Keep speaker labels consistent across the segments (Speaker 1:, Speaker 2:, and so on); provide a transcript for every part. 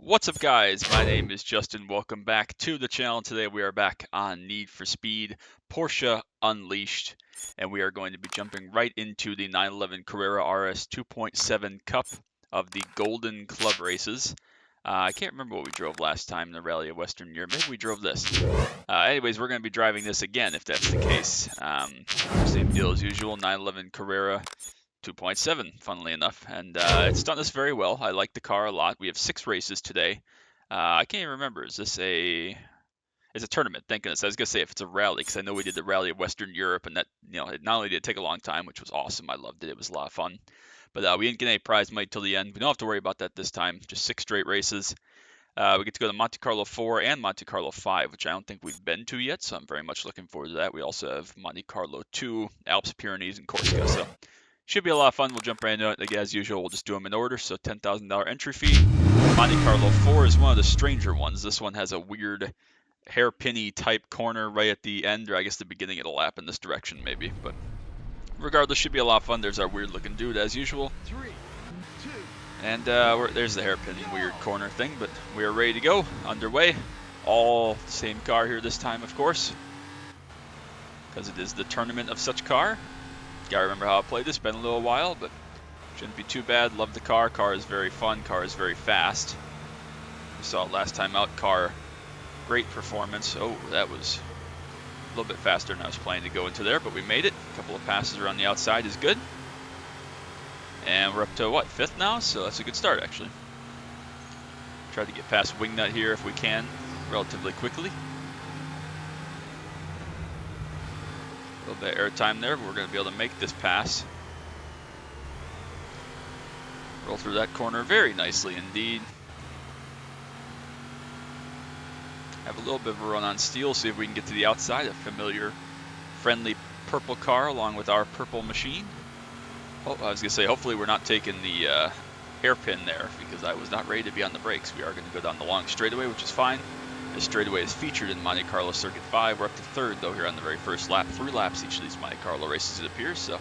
Speaker 1: What's up, guys? My name is Justin. Welcome back to the channel. Today we are back on Need for Speed Porsche Unleashed, and we are going to be jumping right into the 911 Carrera RS 2.7 Cup of the Golden Club races. I can't remember what we drove last time in the Rally of Western Europe. Maybe we drove this. Anyways, we're going to be driving this again if that's the case. Same deal as usual, 911 Carrera 2.7, funnily enough, and it's done us very well. I like the car a lot. We have 6 races today. I can't even remember. Is this a? It's a tournament. Thank goodness. I was gonna say if it's a rally, because I know we did the Rally of Western Europe, and that it not only did it take a long time, which was awesome. I loved it. It was a lot of fun. But we didn't get any prize money till the end. We don't have to worry about that this time. Just 6 straight races. We get to go to Monte Carlo 4 and Monte Carlo 5, which I don't think we've been to yet, so I'm very much looking forward to that. We also have Monte Carlo 2, Alps, Pyrenees, and Corsica. So should be a lot of fun. We'll jump right into it. Like, as usual, we'll just do them in order. So $10,000 entry fee. Monte Carlo 4 is one of the stranger ones. This one has a weird hairpinny type corner right at the end, or I guess the beginning of the lap in this direction maybe. But regardless, should be a lot of fun. There's our weird looking dude as usual. 3, 2. And there's the hairpin weird corner thing, but we are ready to go. Underway. All the same car here this time, of course, because it is the tournament of such car. Gotta remember how I played this. Been a little while, but shouldn't be too bad. Love the car. Car is very fun. Car is very fast. We saw it last time out. Car, great performance. Oh, that was a little bit faster than I was planning to go into there, but we made it. A couple of passes around the outside is good. And we're up to, what, 5th now? So that's a good start, actually. Try to get past Wingnut here if we can, relatively quickly. A little bit of air time there, but we're going to be able to make this pass. Roll through that corner very nicely indeed. Have a little bit of a run on steel, see if we can get to the outside. A familiar, friendly purple car along with our purple machine. Oh, I was going to say, hopefully we're not taking the hairpin there, because I was not ready to be on the brakes. We are going to go down the long straightaway, which is fine. This straightaway is featured in Monte Carlo Circuit 5. We're up to 3rd, though, here on the very first lap. 3 laps each of these Monte Carlo races, it appears, so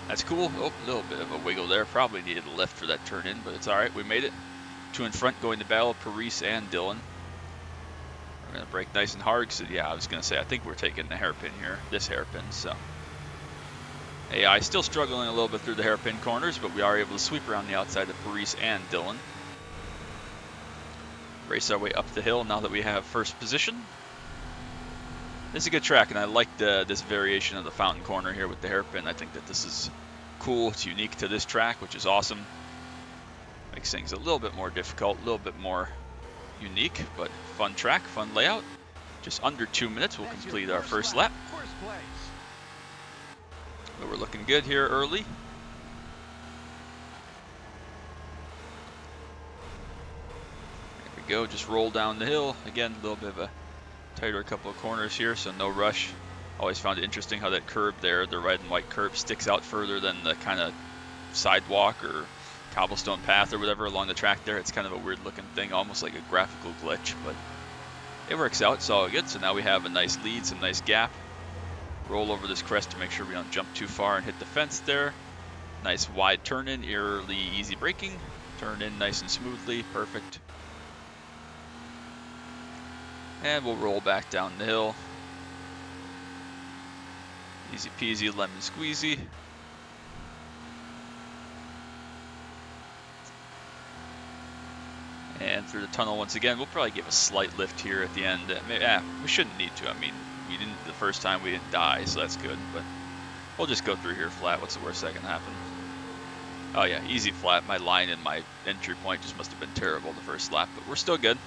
Speaker 1: that's cool. Oh, a little bit of a wiggle there. Probably needed a lift for that turn in, but it's all right. We made it. 2 in front, going to battle, Paris and Dylan. We're going to brake nice and hard, because, yeah, I was going to say, I think we're taking the hairpin here, this hairpin, so. AI still struggling a little bit through the hairpin corners, but we are able to sweep around the outside of Paris and Dylan. Race our way up the hill now that we have first position. This is a good track, and I like this variation of the fountain corner here with the hairpin. I think that this is cool. It's unique to this track, which is awesome. Makes things a little bit more difficult, a little bit more unique, but fun track, fun layout. Just under 2 minutes, we'll complete our first lap. But we're looking good here early. There we go, just roll down the hill. Again, a little bit of a tighter couple of corners here, so no rush. Always found it interesting how that curb there, the red and white curb, sticks out further than the kind of sidewalk or cobblestone path or whatever along the track there. It's kind of a weird looking thing, almost like a graphical glitch, but it works out. It's all good. So now we have a nice lead, some nice gap. Roll over this crest to make sure we don't jump too far and hit the fence there. Nice wide turn in, early easy braking. Turn in nice and smoothly, perfect. And we'll roll back down the hill. Easy peasy, lemon squeezy. And through the tunnel once again. We'll probably give a slight lift here at the end. We shouldn't need to. I mean, we didn't the first time, we didn't die, so that's good. But we'll just go through here flat. What's the worst that can happen? Oh yeah, easy flat. My line and my entry point just must have been terrible the first lap, but we're still good.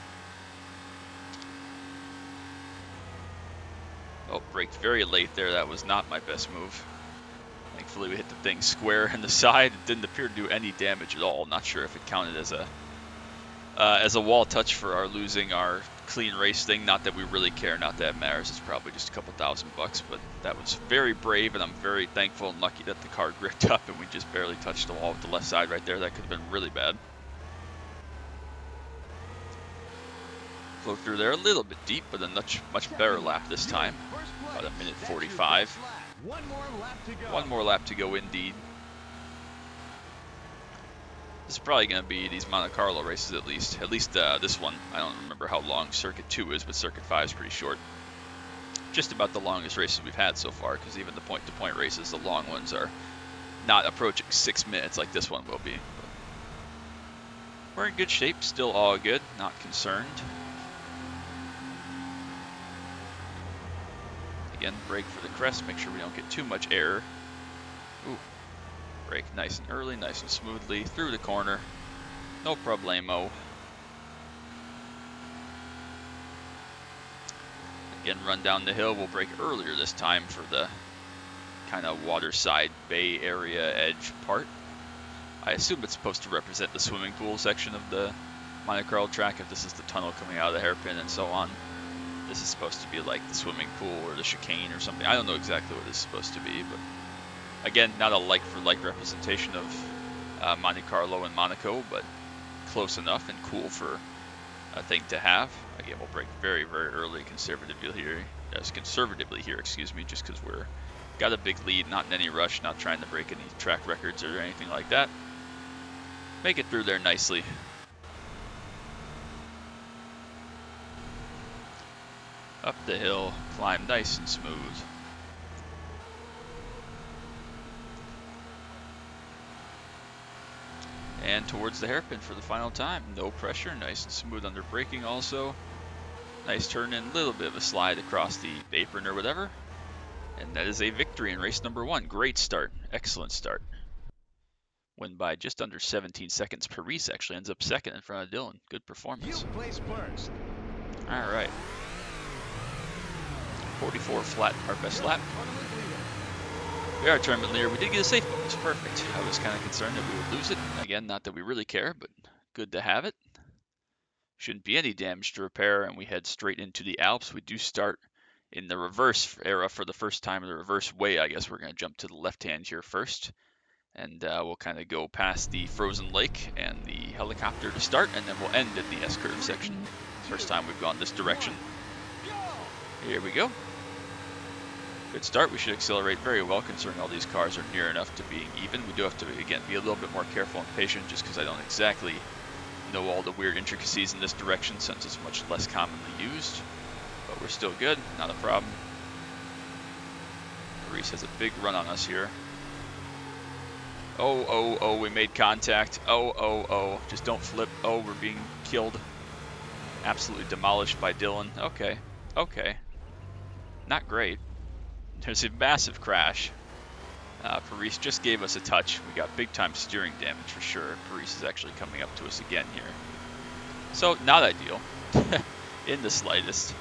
Speaker 1: Oh, braked very late there. That was not my best move. Thankfully, we hit the thing square in the side. It didn't appear to do any damage at all. Not sure if it counted as a wall touch for our losing our clean race thing. Not that we really care, not that it matters. It's probably just a couple $1,000, but that was very brave, and I'm very thankful and lucky that the car gripped up and we just barely touched the wall with the left side right there. That could have been really bad. Flow through there a little bit deep, but a much better lap this time. About 1:45. One more lap to go indeed. This is probably going to be these Monte Carlo races at least. At least this one. I don't remember how long Circuit 2 is, but Circuit 5 is pretty short. Just about the longest races we've had so far, because even the point-to-point races, the long ones, are not approaching 6 minutes like this one will be. But we're in good shape, still all good, not concerned. Again, brake for the crest, make sure we don't get too much air. Ooh. Brake nice and early, nice and smoothly, through the corner, no problemo. Again, run down the hill, we'll brake earlier this time for the kind of waterside bay area edge part. I assume it's supposed to represent the swimming pool section of the Monte Carlo track, if this is the tunnel coming out of the hairpin and so on. This is supposed to be like the swimming pool or the chicane or something. I don't know exactly what it's supposed to be, but again, not a like-for-like representation of Monte Carlo and Monaco, but close enough and cool for a thing to have. Again, we'll brake very, very early, conservatively here, excuse me, just because we're got a big lead, not in any rush, not trying to break any track records or anything like that. Make it through there nicely. Up the hill, climb nice and smooth. And towards the hairpin for the final time. No pressure, nice and smooth under braking also. Nice turn in, little bit of a slide across the apron or whatever. And that is a victory in race number 1. Great start, excellent start. Win by just under 17 seconds. Paris actually ends up second in front of Dylan. Good performance.
Speaker 2: You place first.
Speaker 1: All right. 44 flat, our best lap. We are a tournament leader. We did get a safe bonus. Perfect. I was kind of concerned that we would lose it. Again, not that we really care, but good to have it. Shouldn't be any damage to repair, and we head straight into the Alps. We do start in the reverse era for the first time, in the reverse way. I guess we're going to jump to the left hand here first. And we'll kind of go past the frozen lake and the helicopter to start, and then we'll end at the S-curve section. First time we've gone this direction. Here we go. Good start. We should accelerate very well considering all these cars are near enough to being even. We do have to, again, be a little bit more careful and patient just because I don't exactly know all the weird intricacies in this direction since it's much less commonly used. But we're still good. Not a problem. Paris has a big run on us here. Oh, we made contact. Oh, just don't flip. Oh, we're being killed. Absolutely demolished by Dylan. Okay. Not great. There's a massive crash. Paris just gave us a touch. We got big time steering damage for sure. Paris is actually coming up to us again here. So, not ideal. In the slightest.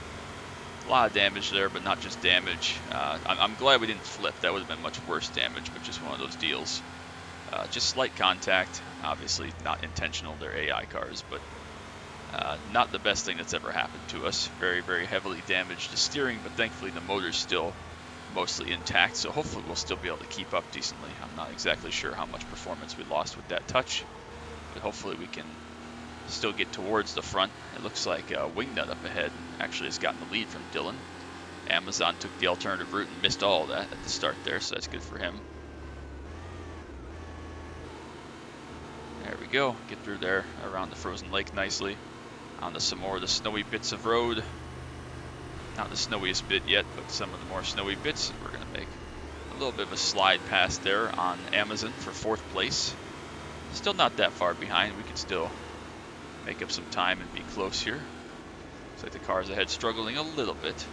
Speaker 1: A lot of damage there, but not just damage. I'm glad we didn't flip. That would have been much worse damage, but just one of those deals. Just slight contact. Obviously not intentional. They're AI cars, but not the best thing that's ever happened to us. Very, very heavily damaged the steering, but thankfully the motor's still mostly intact, so hopefully we'll still be able to keep up decently. I'm not exactly sure how much performance we lost with that touch, but hopefully we can still get towards the front. It looks like Wingnut up ahead actually has gotten the lead from Dylan. Amazon took the alternative route and missed all of that at the start there, so that's good for him. There we go. Get through there around the frozen lake nicely. Onto some more of the snowy bits of road. Not the snowiest bit yet, but some of the more snowy bits. And we're going to make a little bit of a slide past there on Amazon for 4th place. Still not that far behind. We can still make up some time and be close here. Looks like the cars ahead struggling a little bit.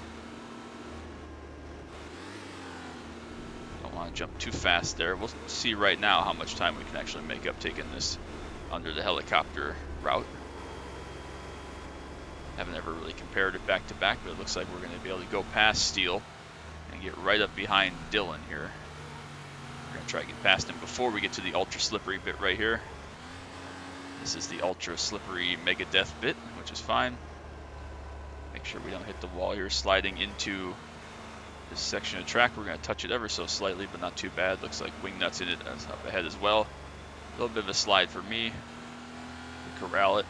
Speaker 1: Don't want to jump too fast there. We'll see right now how much time we can actually make up taking this under the helicopter route. Haven't ever really compared it back to back, but it looks like we're going to be able to go past Steele and get right up behind Dylan here. We're going to try to get past him before we get to the ultra slippery bit right here. This is the ultra slippery mega death bit, which is fine. Make sure we don't hit the wall here. Sliding into this section of track, we're going to touch it ever so slightly, but not too bad. Looks like Wingnut's in it up ahead as well. A little bit of a slide for me. Corral it.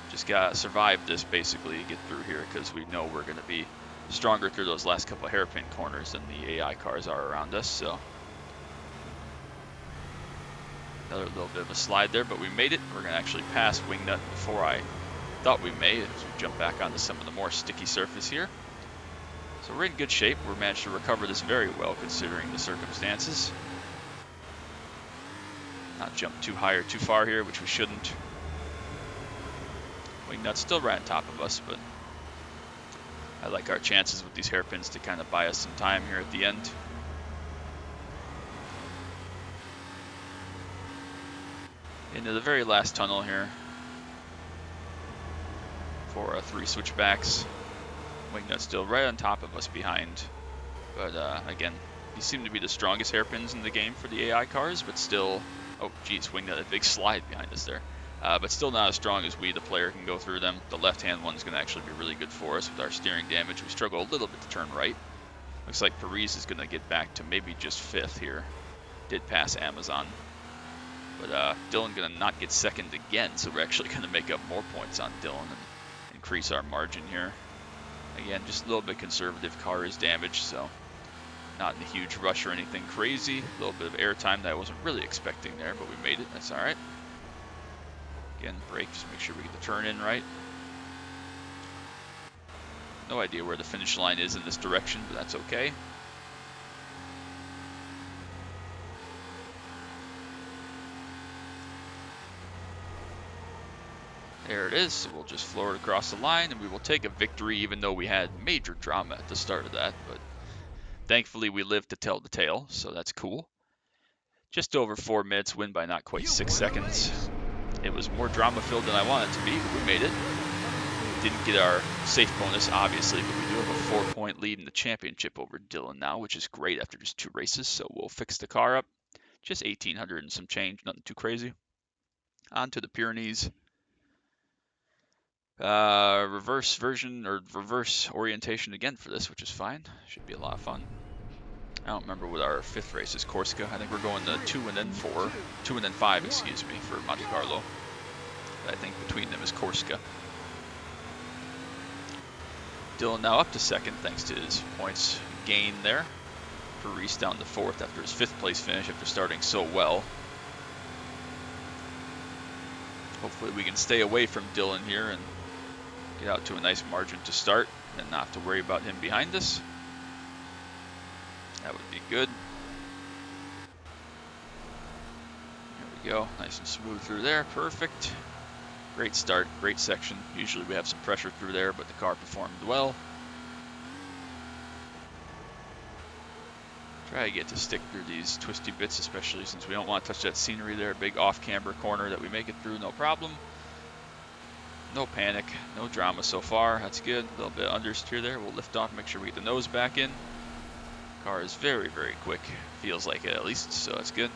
Speaker 1: Just gotta survive this basically, get through here, because we know we're gonna be stronger through those last couple of hairpin corners than the AI cars are around us. So Another little bit of a slide there, but we made it. We're going to actually pass Wingnut before I thought we may as we jump back onto some of the more sticky surface here. So we're in good shape. We managed to recover this very well considering the circumstances. Not jump too high or too far here, which we shouldn't. Wingnut's still right on top of us, but I like our chances with these hairpins to kind of buy us some time here at the end. Into the very last tunnel here for 3 switchbacks. Wingnut's still right on top of us behind, but again, these seem to be the strongest hairpins in the game for the AI cars, but still, oh geez, Wingnut, a big slide behind us there, but still not as strong as we, the player, can go through them. The left-hand one's going to actually be really good for us with our steering damage. We struggle a little bit to turn right. Looks like Paris is going to get back to maybe just 5th here. Did pass Amazon. But Dylan going to not get second again, so we're actually going to make up more points on Dylan and increase our margin here. Again, just a little bit conservative. Car is damaged, so not in a huge rush or anything crazy. A little bit of air time that I wasn't really expecting there, but we made it. That's all right. Again, brake, just make sure we get the turn in right. No idea where the finish line is in this direction, but that's okay. There it is, so we'll just floor it across the line and we will take a victory, even though we had major drama at the start of that, but thankfully we lived to tell the tale, so that's cool. Just over 4 minutes, win by not quite 6 seconds. It was more drama filled than I wanted it to be, but we made it. Didn't get our safe bonus, obviously, but we do have a 4-point lead in the championship over Dylan now, which is great after just 2 races, so we'll fix the car up. Just 1,800 and some change, nothing too crazy. On to the Pyrenees. Reverse version or reverse orientation again for this, which is fine. Should be a lot of fun. I don't remember what our 5th race is. Corsica. I think we're going to 2 and then 4, 2 and then 5, excuse me, for Monte Carlo. But I think between them is Corsica. Dylan now up to 2nd thanks to his points gain there. Paris down to 4th after his 5th place finish after starting so well. Hopefully we can stay away from Dylan here and get out to a nice margin to start and not have to worry about him behind us. That would be good. There we go, nice and smooth through there, perfect. Great start, great section. Usually we have some pressure through there, but the car performed well. Try to get to stick through these twisty bits, especially since we don't want to touch that scenery there. Big off-camber corner that we make it through, no problem. No panic, no drama so far. That's good. A little bit of understeer there. We'll lift off, make sure we get the nose back in. Car is very, very quick. Feels like it at least, so that's good.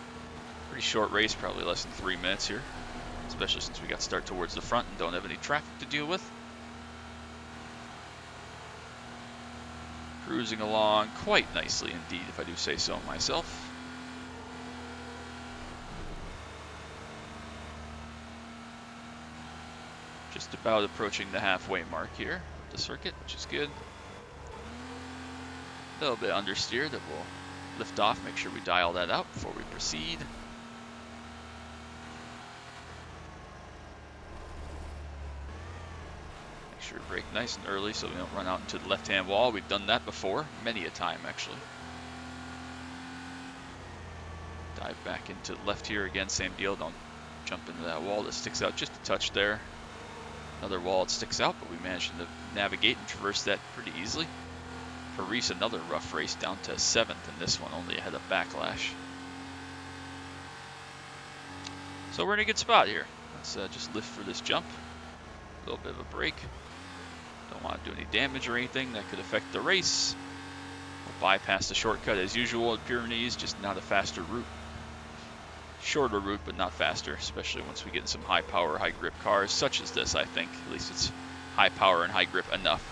Speaker 1: Pretty short race, probably less than 3 minutes here, especially since we got to start towards the front and don't have any traffic to deal with. Cruising along quite nicely indeed, if I do say so myself. Just about approaching the halfway mark here of the circuit, which is good. A little bit understeer that we'll lift off, make sure we dial that out before we proceed. Make sure to brake nice and early so we don't run out into the left-hand wall. We've done that before, many a time actually. Dive back into the left here again, same deal, don't jump into that wall that sticks out just a touch there. Another wall that sticks out, but we managed to navigate and traverse that pretty easily. Paris, another rough race, down to 7th in this one, only ahead of Backlash. So we're in a good spot here. Let's just lift for this jump. A little bit of a break. Don't want to do any damage or anything that could affect the race. We'll bypass the shortcut as usual at Pyrenees, just not a faster route. Shorter route, but not faster, especially once we get in some high power, high grip cars, such as this, I think. At least it's high power and high grip enough.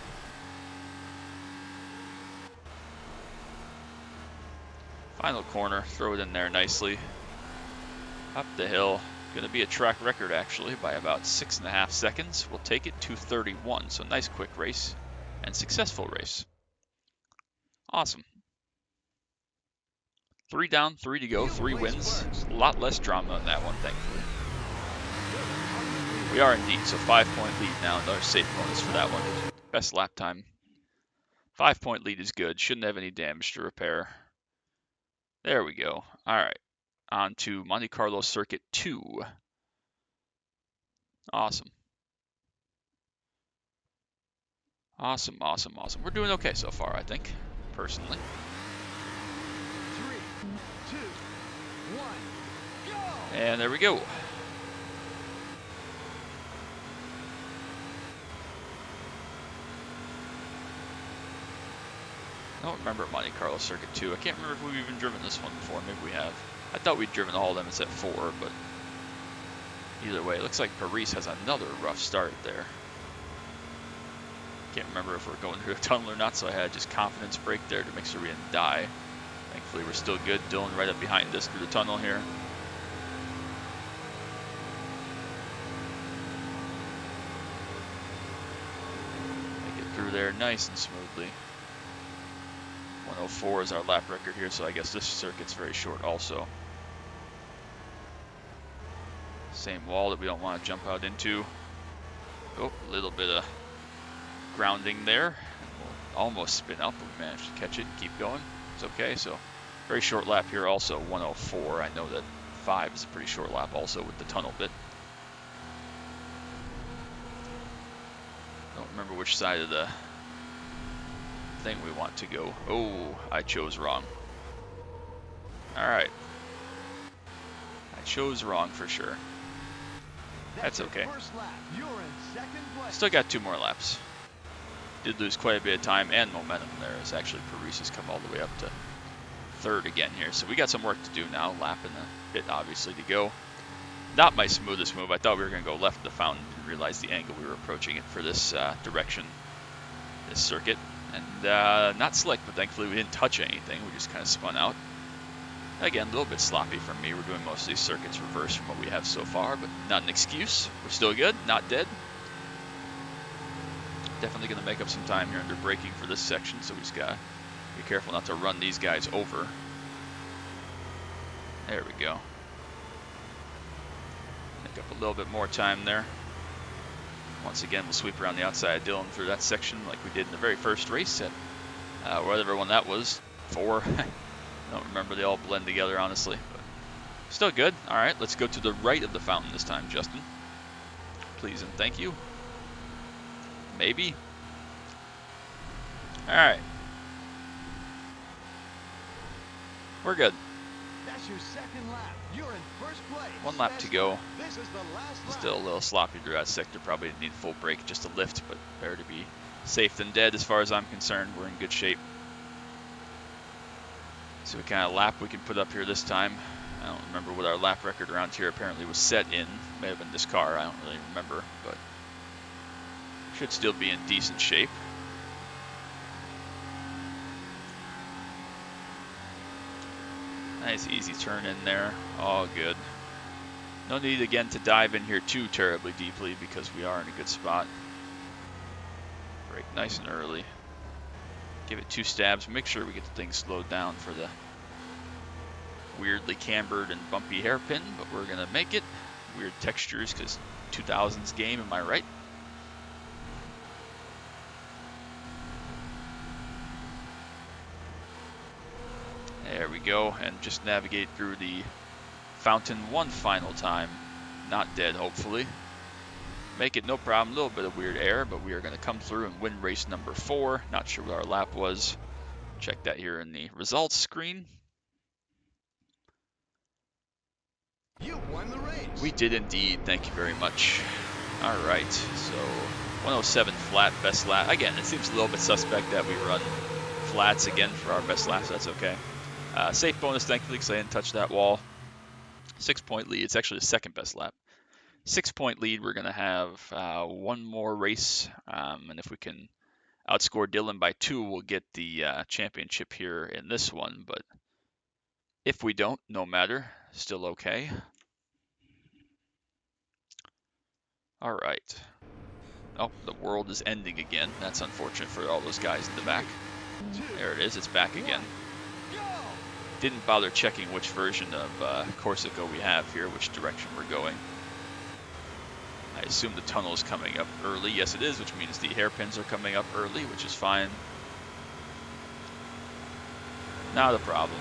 Speaker 1: Final corner, throw it in there nicely. Up the hill, gonna be a track record actually by about 6.5 seconds. We'll take it to 31, so nice quick race and successful race. Awesome. 3 down, 3 to go, 3 wins. A lot less drama on that one, thankfully. We are indeed, so 5-point lead now. Another safe bonus for that one. Best lap time. 5-point lead is good. Shouldn't have any damage to repair. There we go. All right. On to Monte Carlo Circuit 2. Awesome. Awesome, awesome, awesome. We're doing okay so far, I think, personally.
Speaker 2: 3, 2, 1, go!
Speaker 1: And there we go. I don't remember Monte Carlo Circuit 2. I can't remember if we've even driven this one before. Maybe we have. I thought we'd driven all of them except 4, but either way, it looks like Paris has another rough start there. Can't remember if we're going through a tunnel or not, so I had just confidence brake there to make sure we didn't die. Thankfully, we're still good. Dylan right up behind us through the tunnel here. Make it through there nice and smoothly. 104 is our lap record here, so I guess this circuit's very short also. Same wall that we don't want to jump out into. Oh, a little bit of grounding there. We'll almost spin up, but we managed to catch it and keep going. It's okay, so very short lap here also, 104. I know that 5 is a pretty short lap also with the tunnel bit. Don't remember which side of the thing we want to go. Oh, I chose wrong. Alright. I chose wrong for sure. That's okay. Still got 2 more laps. Did lose quite a bit of time and momentum there, as actually Paris has come all the way up to 3rd again here. So we got some work to do now, lapping a bit obviously to go. Not my smoothest move. I thought we were going to go left of the fountain and realize the angle we were approaching it for this direction, this circuit. And not slick, but thankfully we didn't touch anything. We just kind of spun out. Again, a little bit sloppy from me. We're doing most of these circuits reverse from what we have so far, but not an excuse. We're still good, not dead. Definitely going to make up some time here under braking for this section, so we just got to be careful not to run these guys over. There we go. Make up a little bit more time there. Once again, we'll sweep around the outside of Dylan through that section like we did in the very first race at whatever one that was, 4. I don't remember, they all blend together honestly, but still good. All right, let's go to the right of the fountain this time, Justin. Please and thank you. Maybe. All right. We're good.
Speaker 2: That's your second lap. You're in first place.
Speaker 1: 1 lap to go.
Speaker 2: This is the last lap.
Speaker 1: Still a little sloppy through that sector. Probably didn't need full brake, just a lift, but better to be safe than dead as far as I'm concerned. We're in good shape. See what kind of lap we can put up here this time. I don't remember what our lap record around here apparently was set in. May have been this car, I don't really remember, but should still be in decent shape. Nice easy turn in there, all good. No need again to dive in here too terribly deeply because we are in a good spot. Brake nice and early. Give it 2 stabs, make sure we get the thing slowed down for the weirdly cambered and bumpy hairpin, but we're gonna make it. Weird textures because 2000s game, am I right? There we go, and just navigate through the fountain 1 final time. Not dead, hopefully. Make it no problem, a little bit of weird air, but we are going to come through and win race number 4. Not sure what our lap was. Check that here in the results screen.
Speaker 2: You won the race.
Speaker 1: We did indeed, thank you very much. All right, so 107 flat, best lap. Again, it seems a little bit suspect that we run flats again for our best laps, that's okay. Safe bonus, thankfully, because I didn't touch that wall. 6-point lead, it's actually the 2nd best lap. 6-point lead, we're going to have 1 more race, and if we can outscore Dylan by 2, we'll get the championship here in this one, but if we don't, no matter, still okay. All right. Oh, the world is ending again. That's unfortunate for all those guys in the back. There it is, it's back again. Didn't bother checking which version of Corsica we have here, which direction we're going. I assume the tunnel is coming up early. Yes, it is, which means the hairpins are coming up early, which is fine. Not a problem.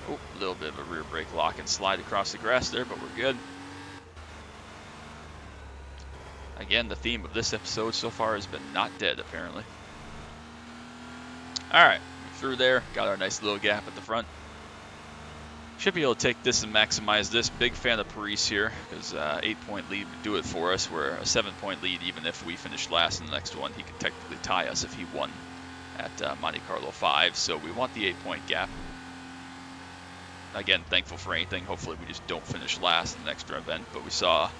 Speaker 1: Oh, a little bit of a rear brake lock and slide across the grass there, but we're good. Again, the theme of this episode so far has been not dead, apparently. Alright, through there, got our nice little gap at the front. Should be able to take this and maximize this. Big fan of Paris here, because 8-point lead would do it for us. We're a 7-point lead, even if we finish last in the next one. He could technically tie us if he won at Monte Carlo 5, so we want the 8-point gap. Again, thankful for anything. Hopefully we just don't finish last in the extra event, but we saw,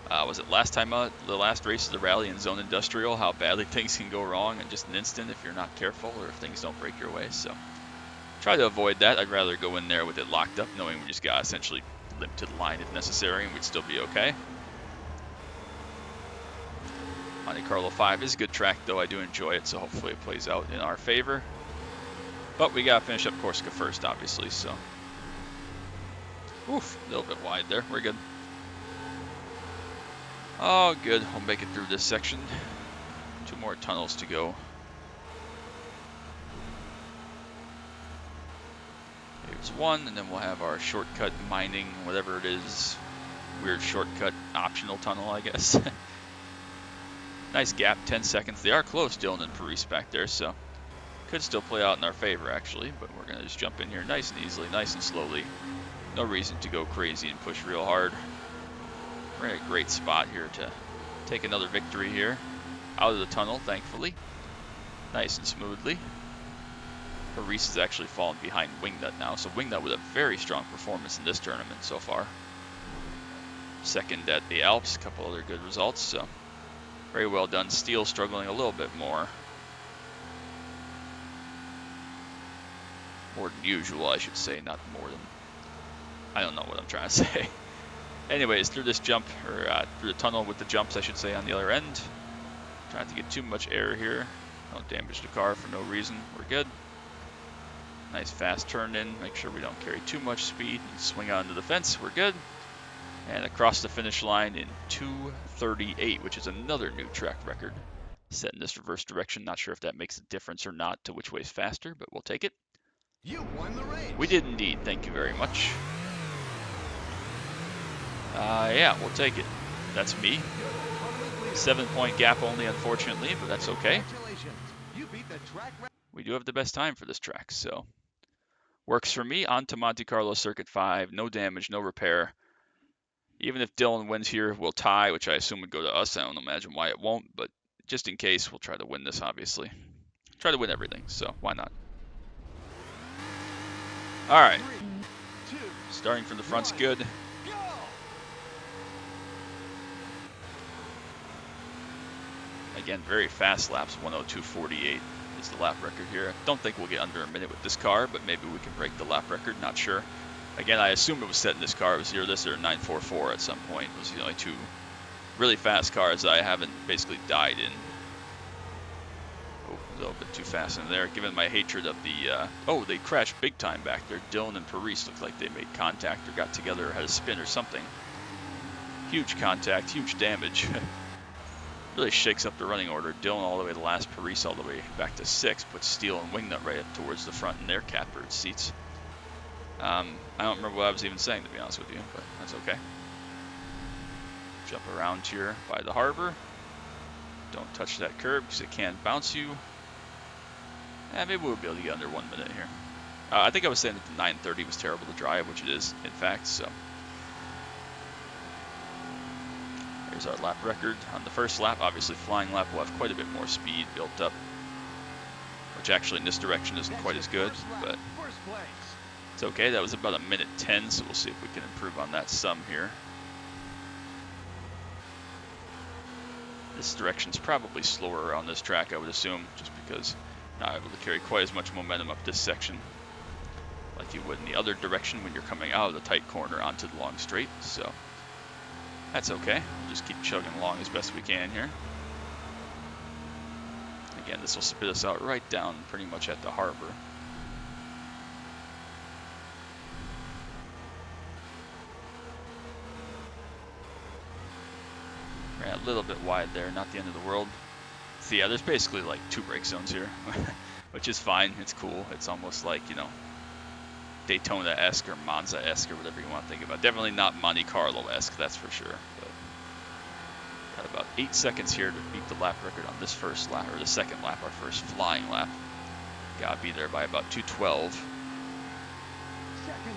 Speaker 1: was it last time out, the last race of the rally in Zone Industrial, how badly things can go wrong in just an instant if you're not careful or if things don't break your way, so try to avoid that. I'd rather go in there with it locked up, knowing we just got essentially limp to the line if necessary, and we'd still be okay. Monte Carlo 5 is a good track, though. I do enjoy it, so hopefully it plays out in our favor. But we gotta finish up Corsica first, obviously, so. Oof, a little bit wide there. We're good. Oh, good. We'll make it through this section. 2 more tunnels to go. Here's one, and then we'll have our shortcut mining, whatever it is. Weird shortcut optional tunnel, I guess. Nice gap, 10 seconds. They are close, Dylan and Paris back there, so could still play out in our favor, actually. But we're going to just jump in here nice and easily, nice and slowly. No reason to go crazy and push real hard. We're in a great spot here to take another victory here. Out of the tunnel, thankfully. Nice and smoothly. Paris has actually fallen behind Wingnut now, so Wingnut with a very strong performance in this tournament so far. Second at the Alps, a couple other good results, so very well done. Steele struggling a little bit more. More than usual, I should say, not more than... I don't know what I'm trying to say. Anyways, through this jump, or through the tunnel with the jumps, I should say, on the other end. Trying to get too much air here. Don't damage the car for no reason. We're good. Nice fast turn in. Make sure we don't carry too much speed and swing onto the fence. We're good. And across the finish line in 2:38, which is another new track record set in this reverse direction. Not sure if that makes a difference or not to which way is faster, but we'll take it.
Speaker 2: You won the race.
Speaker 1: We did indeed. Thank you very much. Yeah, we'll take it. That's me. 7-point gap only, unfortunately, but that's okay.
Speaker 2: Congratulations. You beat the track record.
Speaker 1: We do have the best time for this track, so works for me. On to Monte Carlo Circuit 5. No damage, no repair. Even if Dylan wins here, we'll tie, which I assume would go to us. I don't imagine why it won't, but just in case, we'll try to win this, obviously. Try to win everything, so why not? All right.
Speaker 2: 3, 2,
Speaker 1: Starting from the front's good.
Speaker 2: go.
Speaker 1: Again, very fast laps. 1:02.48 is the lap record here. I don't think we'll get under a minute with this car, but maybe we can break the lap record. Not sure. Again, I assume it was set in this car. It was either this or 9:44 at some point. Those are the only 2 really fast cars that I haven't basically died in. Oh, a little bit too fast in there. Given my hatred of the... oh, they crashed big time back there. Dylan and Paris looked like they made contact or got together or had a spin or something. Huge contact, huge damage. Really shakes up the running order. Dylan all the way to last, Paris all the way back to 6, puts Steele and Wingnut right up towards the front in their catbird seats. I don't remember what I was even saying, to be honest with you, but that's okay. Jump around here by the harbor. Don't touch that curb because it can bounce you. And maybe we'll be able to get under 1 minute here. I think I was saying that the 930 was terrible to drive, which it is, in fact, so. Here's our lap record. On the first lap, obviously flying lap will have quite a bit more speed built up, which actually in this direction isn't quite as good, but it's okay. That was about 1:10, so we'll see if we can improve on that some here. This direction's probably slower on this track, I would assume, just because not able to carry quite as much momentum up this section like you would in the other direction when you're coming out of the tight corner onto the long straight, so that's okay. We'll just keep chugging along as best we can here. Again, this will spit us out right down pretty much at the harbor. Ran a little bit wide there, not the end of the world. So yeah, there's basically like 2 brake zones here, which is fine. It's cool. It's almost like, you know, Daytona-esque or Monza-esque or whatever you want to think about. Definitely not Monte Carlo-esque, that's for sure. But got about 8 seconds here to beat the lap record on this first lap, or the second lap, our first flying lap. Gotta be there by about 2:12.
Speaker 2: Second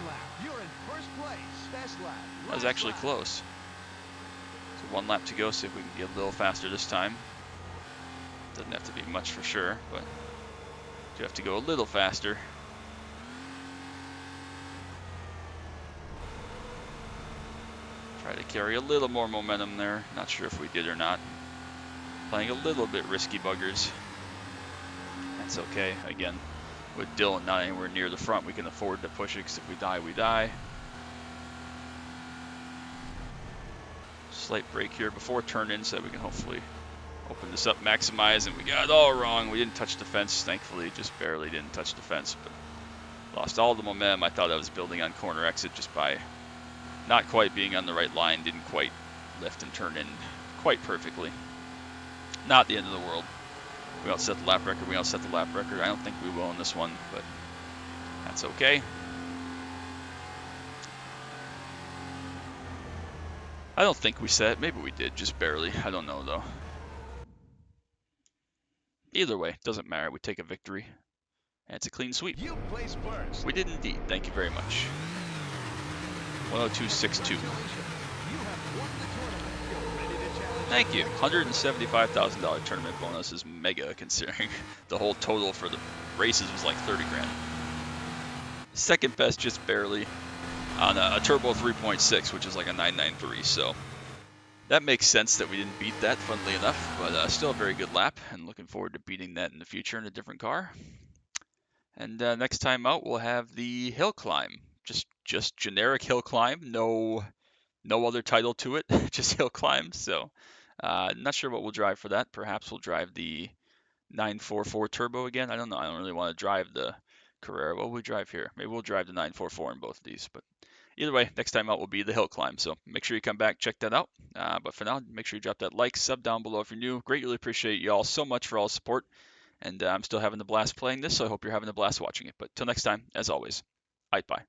Speaker 2: lap, you're in first place. Best lap.
Speaker 1: That was actually close. So 1 lap to go, see if we can get a little faster this time. Doesn't have to be much for sure, but you have to go a little faster. Try to carry a little more momentum there. Not sure if we did or not. Playing a little bit risky buggers. That's okay. Again, with Dylan not anywhere near the front, we can afford to push it because if we die, we die. Slight break here before turn-in so that we can hopefully open this up, maximize, and we got it all wrong. We didn't touch the fence, thankfully, just barely didn't touch the fence, but lost all the momentum I thought I was building on corner exit just by not quite being on the right line, didn't quite lift and turn in quite perfectly. Not the end of the world. We don't set the lap record, we don't set the lap record. I don't think we will in this one, but that's okay. I don't think we set it. Maybe we did, just barely. I don't know, though. Either way, doesn't matter. We take a victory, and it's a clean sweep.
Speaker 2: You place first.
Speaker 1: We did indeed. Thank you very much. 102.62. Thank you. $175,000 tournament bonus is mega considering the whole total for the races was like 30 grand. Second best just barely on a turbo 3.6, which is like a 993. So that makes sense that we didn't beat that, funnily enough, but still a very good lap and looking forward to beating that in the future in a different car. And next time out, we'll have the hill climb. Just generic hill climb, no other title to it, just hill climb. So not sure what we'll drive for that. Perhaps we'll drive the 944 turbo again. I don't know. I don't really want to drive the Carrera. What will we drive here? Maybe we'll drive the 944 in both of these. But either way, next time out will be the hill climb. So make sure you come back, check that out. But for now, make sure you drop that like, sub down below if you're new. Greatly appreciate you all so much for all the support. And I'm still having a blast playing this, so I hope you're having a blast watching it. But till next time, as always, bye.